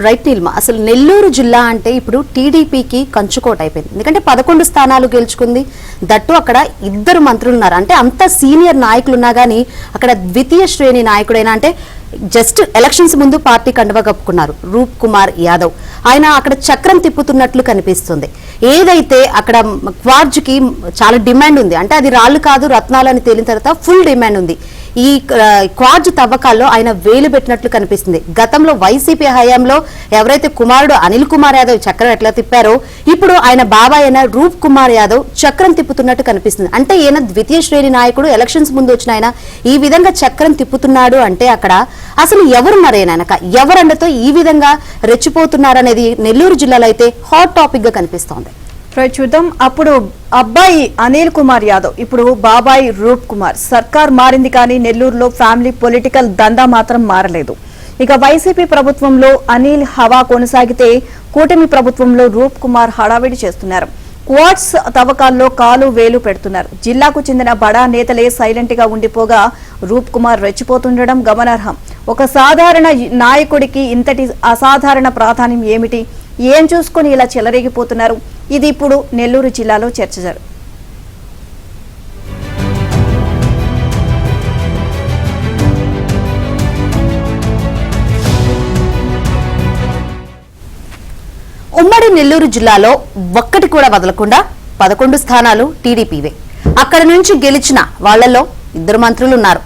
Right Neelma, అసలు నెల్లూరు జిల్లా అంటే ఇప్పుడు టీడీపీకి కంచుకోట అయిపోయింది. ఎందుకంటే 11 స్థానాలు గెలుచుకుంది. దట్టు అక్కడ 2 మంత్రులు ఉన్నారు. అంటే అంత సీనియర్ నాయకులు ఉన్నా కానీ అక్కడ ద్వితీయ శ్రేణి నాయకుడైనా అంటే జస్ట్ ఎలక్షన్స్ ముందు పార్టీ కండువా కప్పుకున్నారు రూప్ కుమార్ యాదవ్. ఆయన అక్కడ చక్రం తిప్పుతున్నట్లు కనిపిస్తుంది. ఏదైతే అక్కడ క్వార్జ్కి చాలా డిమాండ్ ఉంది, అంటే అది రాళ్ళు కాదు రత్నాలు అని తేలిన తర్వాత ఫుల్ డిమాండ్ ఉంది. ఈ క్వార్జ్ తవ్వకాల్లో ఆయన వేలు పెట్టినట్లు కనిపిస్తుంది. గతంలో వైసీపీ హయాంలో ఎవరైతే కుమారుడు అనిల్ కుమార్ యాదవ్ చక్రం ఎట్లా తిప్పారో ఇప్పుడు ఆయన బాబాయ్ అయిన రూప్ కుమార్ యాదవ్ చక్రం తిప్పుతున్నట్టు కనిపిస్తుంది. అంటే ఈయన ద్వితీయ శ్రేణి నాయకుడు, ఎలక్షన్స్ ముందు వచ్చిన ఆయన ఈ విధంగా చక్రం తిప్పుతున్నాడు అంటే అక్కడ అసలు ఎవరున్నారేనక ఎవరండతో ఈ విధంగా రెచ్చిపోతున్నారనేది నెల్లూరు జిల్లాలో అయితే హాట్ టాపిక్ గా కనిపిస్తోంది. చూద్దాం. అప్పుడు అబ్బాయి అనిల్ కుమార్ యాదవ్, ఇప్పుడు బాబాయ్ రూప్ కుమార్. సర్కార్ మారింది కానీ నెల్లూరులో ఫ్యామిలీ పొలిటికల్ దందా మాత్రం మారలేదు. ఇక వైసీపీ ప్రభుత్వంలో అనిల్ హవా కొనసాగితే కూటమి ప్రభుత్వంలో రూప్ కుమార్ హడావిడి చేస్తున్నారు. క్వార్ట్స్ తవ్వకాల్లో కాలు వేలు పెడుతున్నారు. జిల్లాకు చెందిన బడా నేతలే సైలెంట్ గా ఉండిపోగా రూప్ కుమార్ రెచ్చిపోతుండడం గమనార్హం. ఒక సాధారణ నాయకుడికి ఇంతటి అసాధారణ ప్రాధాన్యం ఏమిటి? ఏం చూసుకుని ఇలా చెలరేగిపోతున్నారు? ఇది ఇప్పుడు నెల్లూరు జిల్లాలో చర్చ జరుగుతుంది. ఉమ్మడి నెల్లూరు జిల్లాలో ఒక్కటి కూడా వదలకుండా 11 స్థానాలు టీడీపీవే. అక్కడ నుంచి గెలిచిన వాళ్లలో 2 మంత్రులు ఉన్నారు.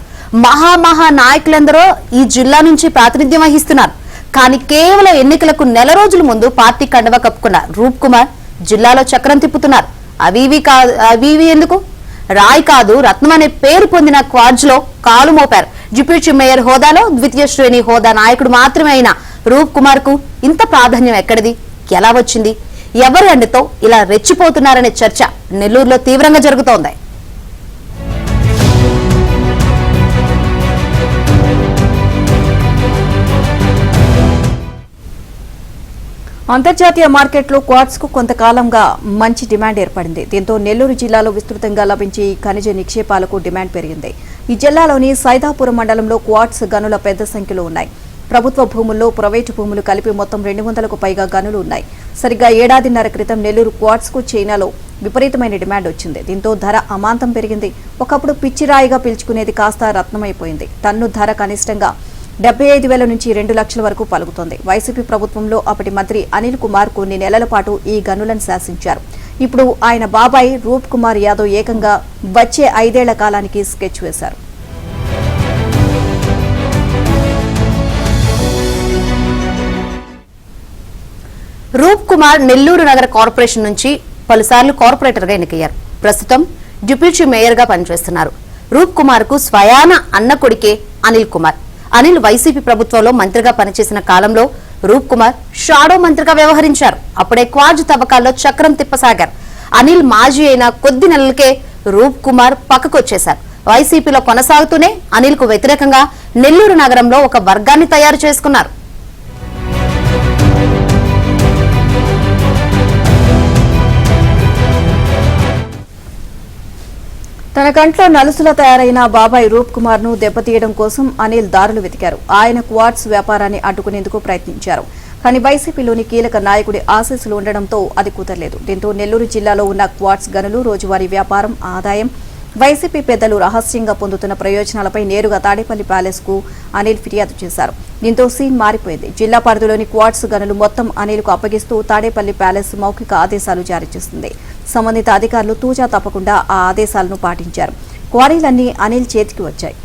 మహా నాయకులందరూ ఈ జిల్లా నుంచి ప్రాతినిధ్యం వహిస్తున్నారు. కానీ కేవలం ఎన్నికలకు నెల రోజుల ముందు పార్టీ కండువా కప్పుకున్న రూప్ కుమార్ జిల్లాలో చక్రం తిప్పుతున్నారు. అవి ఎందుకు? రాయ్ కాదు రత్నం అనే పేరు పొందిన క్వార్జ్ లో కాలు మోపారు. డిప్యూటీ మేయర్ హోదాలో ద్వితీయ శ్రేణి హోదా నాయకుడు మాత్రమే అయిన రూప్ కుమార్ కు ఇంత ప్రాధాన్యం ఎక్కడిది? ఎలా వచ్చింది? ఎవరి అండతో ఇలా రెచ్చిపోతున్నారనే చర్చ నెల్లూరులో తీవ్రంగా జరుగుతోంది. అంతర్జాతీయ మార్కెట్లో క్వార్ట్స్ కు కొంతకాలంగా మంచి డిమాండ్ ఏర్పడింది. దీంతో నెల్లూరు జిల్లాలో విస్తృతంగా లభించే ఖనిజ నిక్షేపాలకు డిమాండ్ పెరిగింది. ఈ జిల్లాలోని సైదాపురం మండలంలో క్వార్ట్స్ గనుల పెద్ద సంఖ్యలో ఉన్నాయి. ప్రభుత్వ భూముల్లో ప్రైవేటు భూములు కలిపి మొత్తం 200కు పైగా గనులు ఉన్నాయి. సరిగ్గా ఏడాదిన్నర క్రితం నెల్లూరు క్వార్ట్స్ కు చైనాలో విపరీతమైన డిమాండ్ వచ్చింది. దీంతో ధర అమాంతం పెరిగింది. ఒకప్పుడు పిచ్చిరాయిగా పిలుచుకునేది కాస్త రత్నమైపోయింది. టన్ను ధర కనిష్టంగా 75,000 నుంచి 2 లక్షల వరకు పలుకుతోంది. వైసీపీ ప్రభుత్వంలో అప్పటి మంత్రి అనిల్ కుమార్ కొన్ని నెలల పాటు ఈ గనులను శాసించారు. ఇప్పుడు ఆయన బాబాయ్ రూప్ కుమార్ యాదవ్ ఏకంగా వచ్చే 5 ఏళ్ల కాలానికి స్కెచ్ వేశారు. రూప్ కుమార్ నెల్లూరు నగర కార్పొరేషన్ నుంచి పలుసార్లు కార్పొరేటర్ గా ఎన్నికయ్యారు. ప్రస్తుతం డిప్యూటీ మేయర్ గా పనిచేస్తున్నారు. రూప్ కుమార్ కు స్వయాన అన్న కొడుకే అనిల్ కుమార్. అనిల్ వైసీపీ ప్రభుత్వంలో మంత్రిగా పనిచేసిన కాలంలో రూప్ కుమార్ షాడో మంత్రిగా వ్యవహరించారు. అప్పుడే క్వార్జ్ తవ్వకాల్లో చక్రం తిప్పసాగారు. అనిల్ మాజీ అయిన కొద్ది నెలలకే రూప్ కుమార్ పక్కకొచ్చేశారు. వైసీపీలో కొనసాగుతూనే అనిల్ కు వ్యతిరేకంగా నెల్లూరు నగరంలో ఒక వర్గాన్ని తయారు చేసుకున్నారు. తన కంట్లో నలుసులా తయారైన బాబాయ్ రూప్ కుమార్ ను దెబ్బతీయడం కోసం అనిల్ దారులు వెతికారు. ఆయన క్వార్ట్స్ వ్యాపారాన్ని అడ్డుకునేందుకు ప్రయత్నించారు. కానీ వైసీపీలోని కీలక నాయకుడి ఆశీస్సులు ఉండడంతో అది కుదరలేదు. దీంతో నెల్లూరు జిల్లాలో ఉన్న క్వార్ట్స్ గనులు, రోజువారీ వ్యాపారం, ఆదాయం, వైసీపీ పెద్దలు రహస్యంగా పొందుతున్న ప్రయోజనాలపై నేరుగా తాడేపల్లి ప్యాలెస్ కు అనిల్ ఫిర్యాదు చేశారు. దీంతో సీన్ మారిపోయింది. జిల్లా పరిధిలోని క్వార్ట్స్ గనులు మొత్తం అనిల్ కు అప్పగిస్తూ తాడేపల్లి ప్యాలెస్ మౌఖిక ఆదేశాలు జారీ చేసింది. సంబంధిత అధికారులు తూచా తప్పకుండా ఆ ఆదేశాలను పాటించారు. క్వారీలన్నీ అనిల్ చేతికి వచ్చాయి.